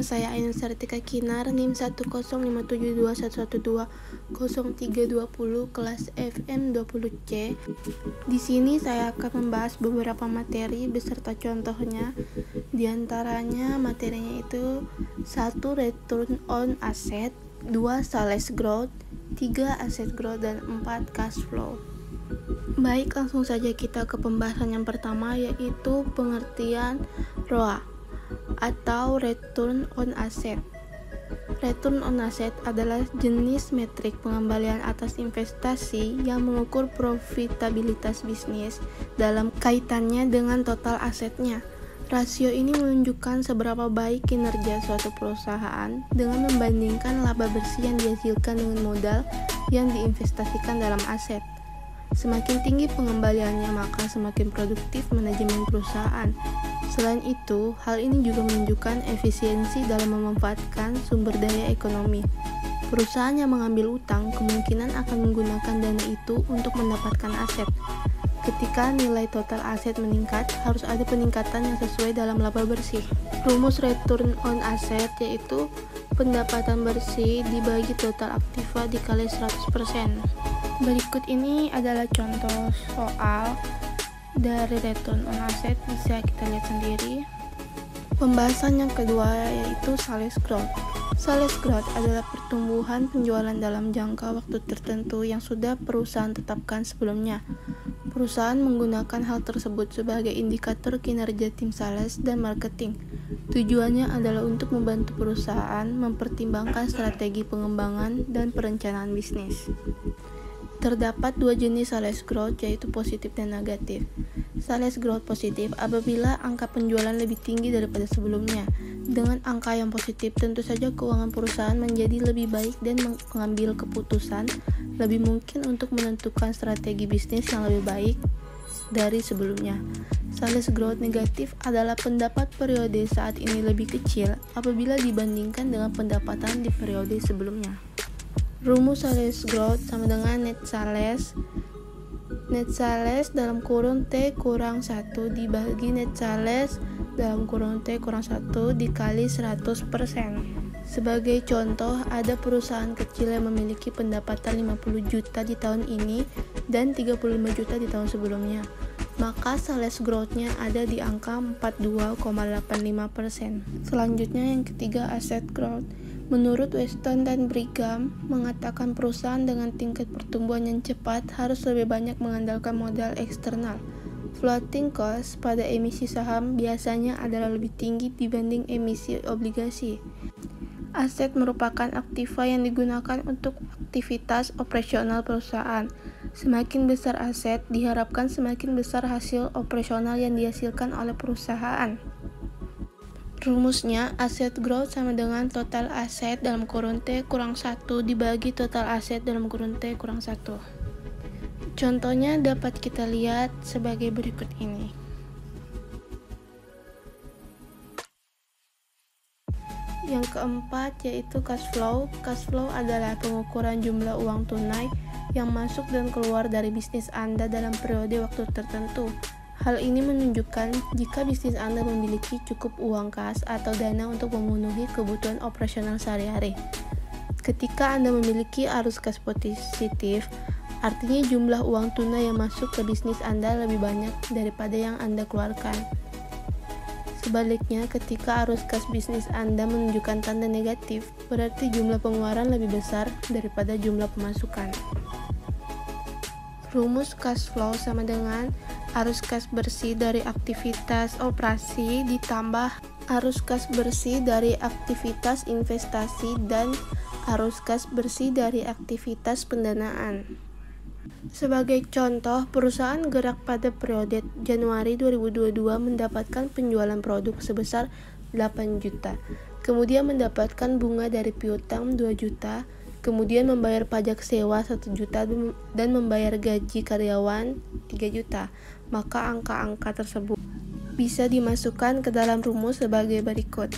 Nama saya Ainun Sartika Kinar, NIM 1057211200320 kelas FM 20C. Di sini saya akan membahas beberapa materi beserta contohnya. Di antaranya materinya itu 1. Return on asset, 2. Sales growth, 3. asset growth, dan 4. cash flow. Baik, langsung saja kita ke pembahasan yang pertama, yaitu pengertian ROA atau Return on Asset. Return on Asset adalah jenis metrik pengembalian atas investasi yang mengukur profitabilitas bisnis dalam kaitannya dengan total asetnya. Rasio ini menunjukkan seberapa baik kinerja suatu perusahaan dengan membandingkan laba bersih yang dihasilkan dengan modal yang diinvestasikan dalam aset. Semakin tinggi pengembaliannya, maka semakin produktif manajemen perusahaan. Selain itu, hal ini juga menunjukkan efisiensi dalam memanfaatkan sumber daya ekonomi. Perusahaan yang mengambil utang kemungkinan akan menggunakan dana itu untuk mendapatkan aset. Ketika nilai total aset meningkat, harus ada peningkatan yang sesuai dalam laba bersih. Rumus return on asset yaitu pendapatan bersih dibagi total aktiva dikali 100%. Berikut ini adalah contoh soal dari return on asset, bisa kita lihat sendiri. Pembahasan yang kedua yaitu sales growth. Sales growth adalah pertumbuhan penjualan dalam jangka waktu tertentu yang sudah perusahaan tetapkan sebelumnya. Perusahaan menggunakan hal tersebut sebagai indikator kinerja tim sales dan marketing. Tujuannya adalah untuk membantu perusahaan mempertimbangkan strategi pengembangan dan perencanaan bisnis. Terdapat dua jenis sales growth, yaitu positif dan negatif. Sales growth positif apabila angka penjualan lebih tinggi daripada sebelumnya. Dengan angka yang positif, tentu saja keuangan perusahaan menjadi lebih baik dan mengambil keputusan lebih mungkin untuk menentukan strategi bisnis yang lebih baik dari sebelumnya. Sales growth negatif adalah pendapat periode saat ini lebih kecil apabila dibandingkan dengan pendapatan di periode sebelumnya. Rumus sales growth sama dengan net sales dalam kurung T kurang 1 dibagi net sales dalam kurung T kurang 1 dikali 100%. Sebagai contoh, ada perusahaan kecil yang memiliki pendapatan 50 juta di tahun ini dan 35 juta di tahun sebelumnya. Maka sales growth-nya ada di angka 42,85%. Selanjutnya yang ketiga, asset growth. Menurut Weston dan Brigham, mengatakan perusahaan dengan tingkat pertumbuhan yang cepat harus lebih banyak mengandalkan modal eksternal. Floating cost pada emisi saham biasanya adalah lebih tinggi dibanding emisi obligasi. Aset merupakan aktiva yang digunakan untuk aktivitas operasional perusahaan. Semakin besar aset, diharapkan semakin besar hasil operasional yang dihasilkan oleh perusahaan. Rumusnya, asset growth sama dengan total aset dalam kurung T kurang 1 dibagi total aset dalam kurung T kurang 1. Contohnya dapat kita lihat sebagai berikut ini. Yang keempat yaitu cash flow. Cash flow adalah pengukuran jumlah uang tunai yang masuk dan keluar dari bisnis Anda dalam periode waktu tertentu. Hal ini menunjukkan jika bisnis Anda memiliki cukup uang kas atau dana untuk memenuhi kebutuhan operasional sehari-hari. Ketika Anda memiliki arus kas positif, artinya jumlah uang tunai yang masuk ke bisnis Anda lebih banyak daripada yang Anda keluarkan. Sebaliknya, ketika arus kas bisnis Anda menunjukkan tanda negatif, berarti jumlah pengeluaran lebih besar daripada jumlah pemasukan. Rumus cash flow sama dengan arus kas bersih dari aktivitas operasi ditambah arus kas bersih dari aktivitas investasi dan arus kas bersih dari aktivitas pendanaan. Sebagai contoh, perusahaan gerak pada periode Januari 2022 mendapatkan penjualan produk sebesar 8 juta, kemudian mendapatkan bunga dari piutang 2 juta, kemudian membayar pajak sewa 1 juta dan membayar gaji karyawan 3 juta. Maka angka-angka tersebut bisa dimasukkan ke dalam rumus sebagai berikut.